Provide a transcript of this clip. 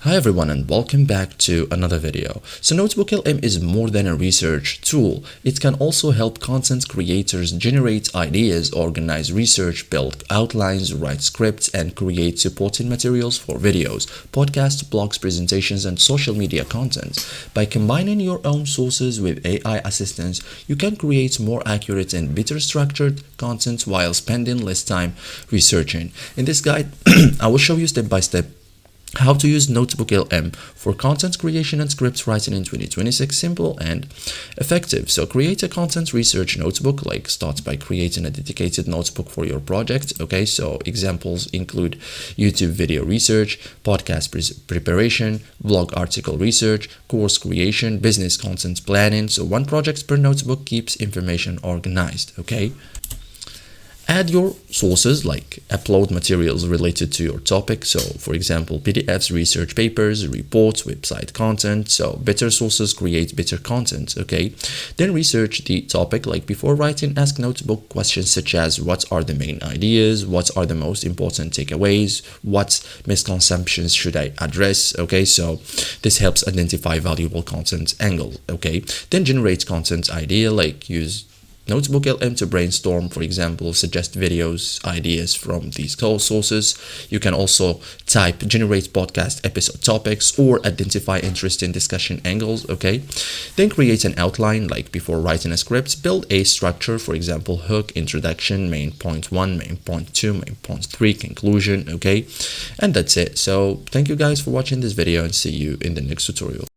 Hi everyone and welcome back to another video. So NotebookLM is more than a research tool. It can also help content creators generate ideas, organize research, build outlines, write scripts, and create supporting materials for videos, podcasts, blogs, presentations, and social media content. By combining your own sources with AI assistance, you can create more accurate and better structured content while spending less time researching. In this guide, I will show you step by step how to use NotebookLM for content creation and script writing in 2026, simple and effective. So create a content research notebook. Start by creating a dedicated notebook for your project. Okay, so examples include YouTube video research, podcast preparation, blog article research, course creation, business content planning. So one project per notebook keeps information organized. Okay. Add your sources, like upload materials related to your topic. So for example, PDFs, research papers, reports, website content. So better sources create better content. Okay. Then research the topic. Like before writing, ask notebook questions such as what are the main ideas? What are the most important takeaways? What misconceptions should I address? Okay. So this helps identify valuable content angles. Okay. Then generate content idea, like use NotebookLM to brainstorm, for example, suggest videos, ideas from these sources. You can also type generate podcast episode topics or identify interesting discussion angles. Okay. Then create an outline, like before writing a script, build a structure, for example, hook, introduction, main point 1, main point 2, main point 3, conclusion. Okay. And that's it. So thank you guys for watching this video and see you in the next tutorial.